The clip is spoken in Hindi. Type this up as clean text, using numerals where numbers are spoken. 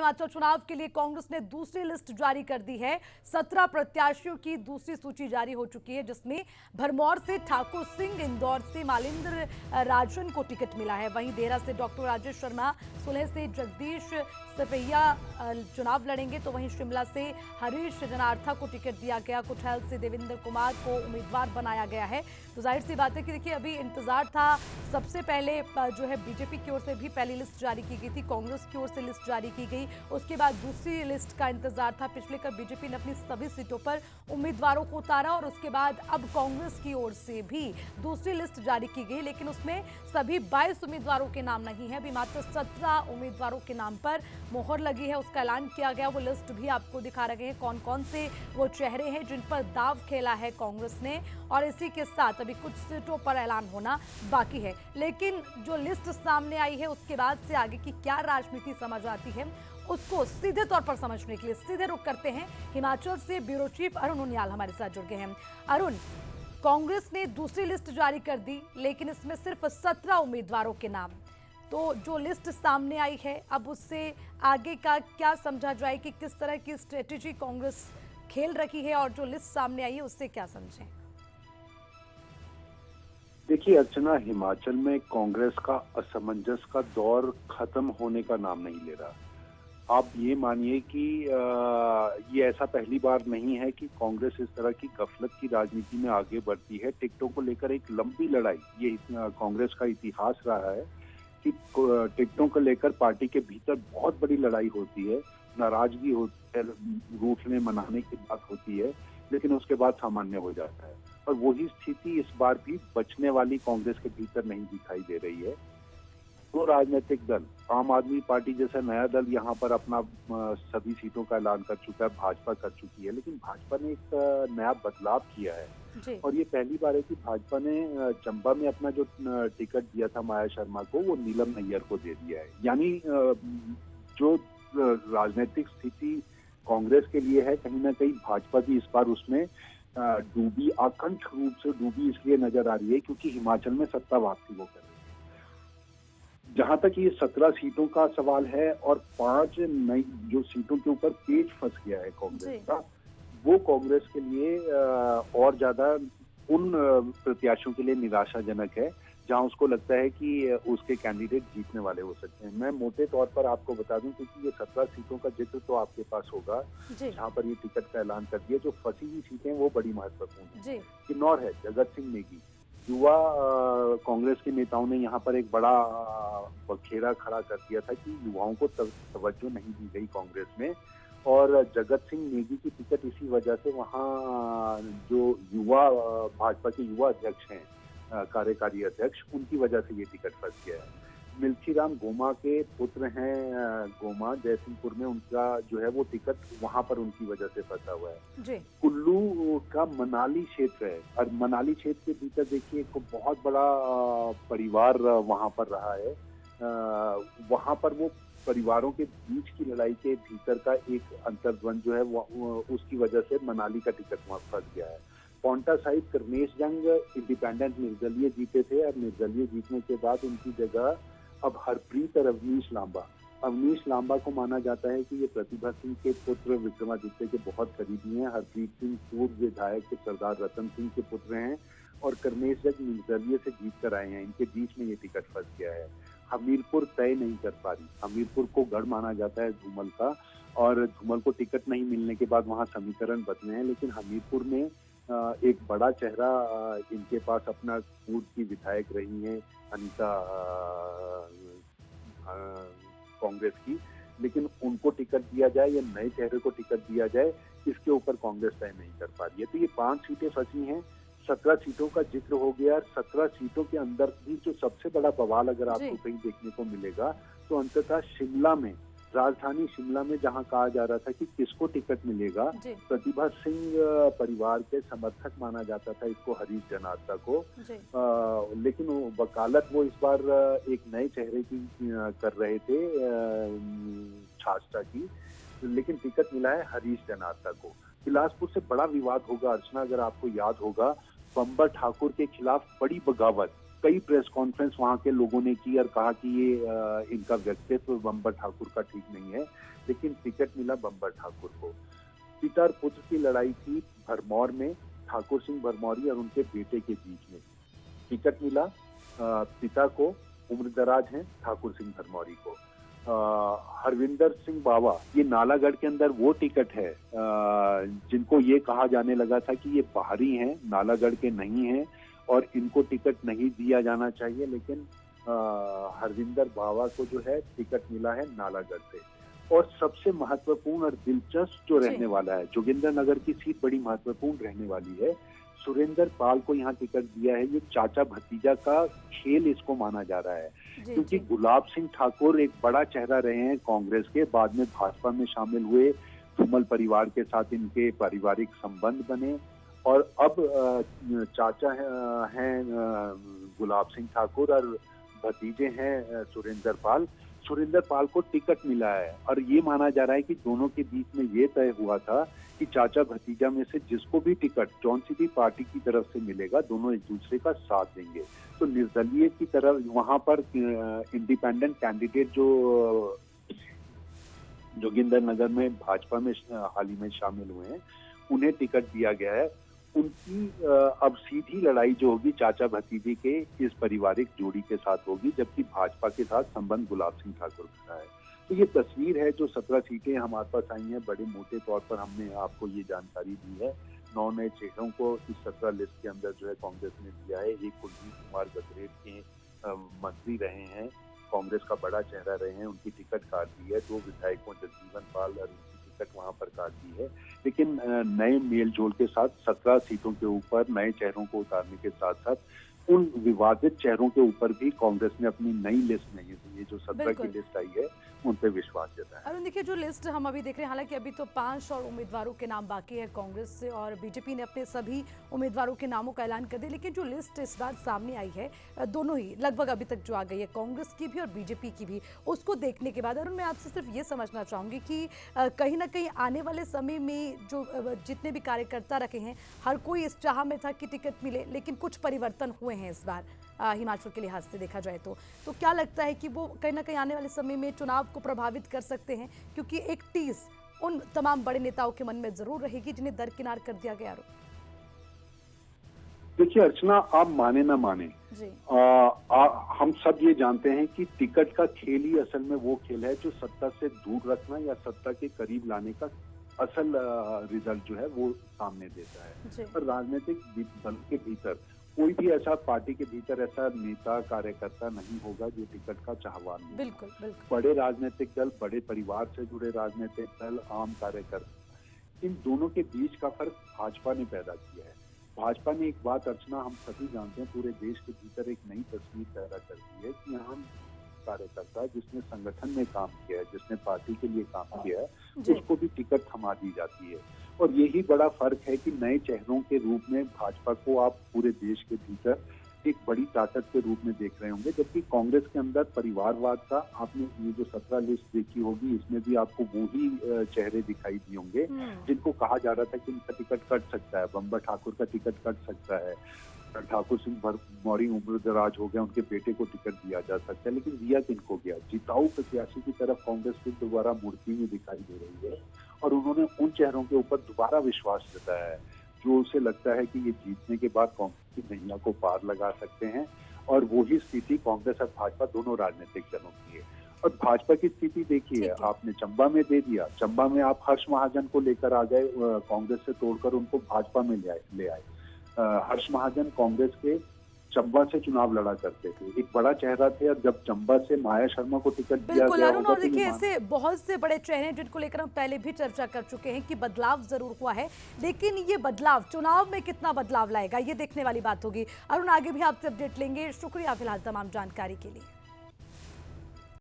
हिमाचल चुनाव के लिए कांग्रेस ने दूसरी लिस्ट जारी कर दी है। 17 प्रत्याशियों की दूसरी सूची जारी हो चुकी है, जिसमें भरमौर से ठाकुर सिंह, इंदौर से मालिंद्र राजन को टिकट मिला है। वहीं देहरा से डॉक्टर राजेश शर्मा, सुलह से जगदीश सपैया चुनाव लड़ेंगे, तो वहीं शिमला से हरीश जनार्था को टिकट दिया गया। कुठेल से देवेंद्र कुमार को उम्मीदवार बनाया गया है। तो जाहिर सी बात है कि देखिए, अभी इंतजार था, सबसे पहले जो है बीजेपी की ओर से भी पहली लिस्ट जारी की गई थी, कांग्रेस की ओर से लिस्ट जारी की गई, उसके बाद दूसरी लिस्ट का इंतजार था। पिछले कल बीजेपी ने अपनी सभी सीटों पर उम्मीदवारों को उतारा और उसके बाद अब कांग्रेस की ओर से भी दूसरी लिस्ट जारी की गई, लेकिन उसमें सभी 22 उम्मीदवारों के नाम नहीं है। अभी मात्र 17 उम्मीदवारों के नाम पर मोहर लगी है, उसका ऐलान किया गया। वो लिस्ट भी आपको दिखा रहे हैं कौन कौन से वो चेहरे हैं जिन पर दाव खेला है कांग्रेस ने, और इसी के साथ अभी कुछ सीटों पर ऐलान होना बाकी है। लेकिन जो लिस्ट सामने आई है उसके बाद से आगे की क्या राजनीति समझ आती है, उसको सीधे तौर पर समझने के लिए सीधे रुख करते हैं। हिमाचल से ब्यूरो चीफ अरुण उनियाल हमारे साथ जुड़ गए हैं। अरुण, कांग्रेस ने दूसरी लिस्ट जारी कर दी, लेकिन इसमें सिर्फ 17 उम्मीदवारों के नाम। तो जो लिस्ट सामने आई है, अब उससे आगे का क्या समझा जाए कि किस तरह की स्ट्रेटेजी कांग्रेस खेल रही है, और जो लिस्ट सामने आई है उससे क्या समझें? देखिए अर्चना, हिमाचल में कांग्रेस का असमंजस का दौर खत्म होने का नाम नहीं ले रहा। आप ये मानिए कि ये ऐसा पहली बार नहीं है कि कांग्रेस इस तरह की गफलत की राजनीति में आगे बढ़ती है। टिकटों को लेकर एक लंबी लड़ाई, ये कांग्रेस का इतिहास रहा है कि टिकटों को लेकर पार्टी के भीतर बहुत बड़ी लड़ाई होती है, नाराजगी होती है, रूठने मनाने की बात होती है, लेकिन उसके बाद सामान्य हो जाता है। और वही स्थिति इस बार भी बचने वाली कांग्रेस के भीतर नहीं दिखाई दे रही है। तो राजनीतिक दल, आम आदमी पार्टी जैसा नया दल यहाँ पर अपना सभी सीटों का ऐलान कर चुका है, भाजपा कर चुकी है, लेकिन भाजपा ने एक नया बदलाव किया है। और ये पहली बार है कि भाजपा ने चंबा में अपना जो टिकट दिया था माया शर्मा को, वो नीलम नैयर को दे दिया है। यानी जो राजनीतिक स्थिति कांग्रेस के लिए है, कहीं ना कहीं भाजपा भी इस बार उसमें डूबी, आकंठ रूप से डूबी इसलिए नजर आ रही है क्योंकि हिमाचल में सत्ता वापसी वो कर रही है। जहां तक ये 17 सीटों का सवाल है और 5 नई जो सीटों के ऊपर पेच फंस गया है कांग्रेस का, वो कांग्रेस के लिए और ज्यादा उन प्रत्याशियों के लिए निराशाजनक है जहां उसको लगता है कि उसके कैंडिडेट जीतने वाले हो सकते हैं। मैं मोटे तौर पर आपको बता दूं, क्योंकि ये 17 सीटों का जिक्र तो आपके पास होगा जहां पर ये टिकट का ऐलान कर दिया। जो फंसी हुई सीटें वो बड़ी महत्वपूर्ण है। किन्नौर है, जगत सिंह नेगी, युवा कांग्रेस के नेताओं ने यहाँ पर एक बड़ा बखेड़ा खड़ा कर दिया था कि युवाओं को तवज्जो नहीं दी गई कांग्रेस में, और जगत सिंह नेगी की टिकट इसी वजह से वहाँ जो युवा भाजपा के युवा अध्यक्ष हैं, कार्यकारी अध्यक्ष, उनकी वजह से ये टिकट फंस गया है। मिल्खीराम गोमा के पुत्र हैं, गोमा जयसिंहपुर में उनका जो है वो टिकट वहां पर उनकी वजह से फंसा हुआ है। कुल्लू का मनाली क्षेत्र है, और मनाली क्षेत्र के भीतर देखिए एक बहुत बड़ा परिवार वहां पर रहा है। वहां पर वो परिवारों के बीच की लड़ाई के भीतर का एक अंतर्द्वंद जो है वो उसकी वजह से मनाली का टिकट वहां फंस गया है। पौंटा साहिब करनेश जंग इंडिपेंडेंट निर्दलीय जीते थे, और निर्दलीय जीतने के बाद उनकी जगह अब हरप्रीत और अवनीश लांबा को माना जाता है कि ये प्रतिभा सिंह के पुत्र विक्रमादित्य के बहुत करीबी हैं। हरप्रीत सिंह पूर्व विधायक के सरदार रतन सिंह के पुत्र हैं, और करनेश जंग निर्दलीय से जीत कर आए हैं। इनके बीच में ये टिकट फंस गया है। हमीरपुर तय नहीं कर पा रही। हमीरपुर को गढ़ माना जाता है धूमल का, और धूमल को टिकट नहीं मिलने के बाद वहाँ समीकरण बदले हैं, लेकिन हमीरपुर में एक बड़ा चेहरा इनके पास अपना पूर्व की विधायक रही है अनीता कांग्रेस की, लेकिन उनको टिकट दिया जाए या नए चेहरे को टिकट दिया जाए, इसके ऊपर कांग्रेस तय नहीं कर पा रही है। तो ये 5 सीटें फंसी हैं, 17 सीटों का जिक्र हो गया। 17 सीटों के अंदर भी जो सबसे बड़ा बवाल अगर आपको कहीं देखने को मिलेगा तो अंततः शिमला में, राजधानी शिमला में जहां कहा जा रहा था कि किसको टिकट मिलेगा, प्रतिभा सिंह परिवार के समर्थक माना जाता था इसको, हरीश जनार्था को, लेकिन वकालत वो इस बार एक नए चेहरे की कर रहे थे, छात्रा की, लेकिन टिकट मिला है हरीश जनार्था को। बिलासपुर से बड़ा विवाद होगा अर्चना, अगर आपको याद होगा, बंबर ठाकुर के खिलाफ बड़ी बगावत कई प्रेस कॉन्फ्रेंस वहां के लोगों ने की और कहा कि ये इनका व्यक्तित्व बंबर ठाकुर का ठीक नहीं है, लेकिन टिकट मिला बंबर ठाकुर को। पिता और पुत्र की लड़ाई थी भरमौर में, ठाकुर सिंह भरमौरी और उनके बेटे के बीच में। टिकट मिला पिता को, उम्रदराज हैं ठाकुर सिंह भरमौरी को। हरविंदर सिंह बावा, ये नालागढ़ के अंदर वो टिकट है जिनको ये कहा जाने लगा था कि ये बाहरी हैं, नालागढ़ के नहीं हैं और इनको टिकट नहीं दिया जाना चाहिए, लेकिन हरविंदर बावा को जो है टिकट मिला है नालागढ़ से। और सबसे महत्वपूर्ण और दिलचस्प जो रहने वाला है, जोगिंदर नगर की सीट बड़ी महत्वपूर्ण रहने वाली है। सुरेंद्र पाल को यहाँ टिकट दिया है। ये चाचा भतीजा का खेल इसको माना जा रहा है, क्योंकि गुलाब सिंह ठाकुर एक बड़ा चेहरा रहे हैं कांग्रेस के, बाद में भाजपा में शामिल हुए, धूमल परिवार के साथ इनके पारिवारिक संबंध बने और अब चाचा हैं गुलाब सिंह ठाकुर और भतीजे हैं सुरेंद्र पाल। सुरेंद्र पाल को टिकट मिला है और ये माना जा रहा है कि दोनों के बीच में ये तय हुआ था कि चाचा भतीजा में से जिसको भी टिकट जौन सी भी पार्टी की तरफ से मिलेगा, दोनों एक दूसरे का साथ देंगे। तो निर्दलीय की तरफ वहां पर इंडिपेंडेंट कैंडिडेट जो जोगिंदर नगर में भाजपा में हाल ही में शामिल हुए हैं, उन्हें टिकट दिया गया है। उनकी अब सीधी लड़ाई जो होगी चाचा भतीजे के इस पारिवारिक जोड़ी के साथ होगी, जबकि भाजपा के साथ संबंध गुलाब सिंह ठाकुर का है। तो ये तस्वीर है जो 17 सीटें हमारे पास आई हैं। बड़े मोटे तौर पर हमने आपको ये जानकारी दी है। 9 नए चेहरों को इस 17 लिस्ट के अंदर जो है कांग्रेस ने दिया है। एक कुलदीप कुमार गजरेट के मंत्री रहे हैं, कांग्रेस का बड़ा चेहरा रहे हैं, उनकी टिकट काट दी है। 2 विधायकों जगजीवन पाल और उनकी टिकट वहां पर काट दी है। लेकिन नए मेल जोल के साथ 17 सीटों के ऊपर नए चेहरों को उतारने के साथ साथ उन विवादित चेहरों के ऊपर भी कांग्रेस ने अपनी नई लिस्ट नहीं है, ये जो 17 की लिस्ट आई है उन पे विश्वास जताया है। अरुण, देखिए जो लिस्ट हम अभी देख रहे हैं, हालांकि अभी तो 5 और उम्मीदवारों के नाम बाकी है कांग्रेस से, और बीजेपी ने अपने सभी उम्मीदवारों के नामों का ऐलान कर दिया, लेकिन जो लिस्ट इस बार सामने आई है दोनों ही लगभग अभी तक जो आ गई है, कांग्रेस की भी और बीजेपी की भी, उसको देखने के बाद अरुण मैं आपसे सिर्फ ये समझना चाहूंगी कि कहीं ना कहीं आने वाले समय में जो जितने भी कार्यकर्ता रखे हैं, हर कोई इस चाह में था कि टिकट मिले, लेकिन कुछ परिवर्तन हुए हैं इस बार हिमाचल के लिहाज से देखा जाए तो क्या लगता है कि वो कहीं ना कहीं आने वाले समय में चुनाव को प्रभावित कर सकते हैं? क्योंकि एक टीस उन तमाम बड़े नेताओं के मन में जरूर रहेगी जिन्हें दरकिनार कर दिया गया। देखिए अर्चना, आप माने ना माने, हम सब ये जानते हैं कि टिकट का खेल ही असल में वो खेल है जो सत्ता से दूर रखना या सत्ता के करीब लाने का असल रिजल्ट जो है वो सामने देता है। और राजनीतिक दल के भीतर कोई भी ऐसा पार्टी के भीतर ऐसा नेता कार्यकर्ता नहीं होगा जो टिकट का चाहवान हो। बिल्कुल, बिल्कुल। बड़े राजनीतिक दल, बड़े परिवार से जुड़े राजनीतिक दल, आम कार्यकर्ता, इन दोनों के बीच का फर्क भाजपा ने पैदा किया है। भाजपा ने एक बात अर्चना हम सभी जानते हैं, पूरे देश के भीतर एक नई तस्वीर पैदा कर दी है कि यहाँ कार्यकर्ता जिसने संगठन में काम किया है, जिसने पार्टी के लिए काम किया है, उसको भी टिकट थमा दी जाती है। और यही बड़ा फर्क है कि नए चेहरों के रूप में भाजपा को आप पूरे देश के भीतर एक बड़ी ताकत के रूप में देख रहे होंगे, जबकि कांग्रेस के अंदर परिवारवाद का आपने ये जो 17 लिस्ट देखी होगी, इसमें भी आपको वो ही चेहरे दिखाई दिए होंगे जिनको कहा जा रहा था कि इनका टिकट कट सकता है, बंबर ठाकुर का टिकट कट सकता है, ठाकुर सिंह भरमौरी उम्रदराज हो गया, उनके बेटे को टिकट दिया जा सकता है, लेकिन दिया किनको गया? जिताऊ प्रत्याशी की तरफ कांग्रेस फिर दोबारा मुड़ती हुई दिखाई दे रही है और उन्होंने उन चेहरों के ऊपर दोबारा विश्वास जताया है जो उसे लगता है कि ये जीतने के बाद कांग्रेस की नैया को पार लगा सकते हैं। और वही स्थिति कांग्रेस और भाजपा दोनों राजनीतिक दलों की है। और भाजपा की स्थिति देखिए, आपने चंबा में दे दिया, चंबा में आप हर्ष महाजन को लेकर आ गए, कांग्रेस से तोड़कर उनको भाजपा में ले आए। हर्ष महाजन कांग्रेस के चंबा से चुनाव लड़ा करते थे, एक बड़ा चेहरा थे, और जब चंबा से माया शर्मा को टिकट दिया गया होगा, और देखिए ऐसे बहुत से बड़े चेहरे हैं जिनको लेकर हम पहले भी चर्चा कर चुके हैं कि बदलाव जरूर हुआ है, लेकिन ये बदलाव चुनाव में कितना बदलाव लाएगा ये देखने वाली बात होगी। अरुण, आगे भी आपसे अपडेट लेंगे। शुक्रिया फिलहाल तमाम जानकारी के लिए।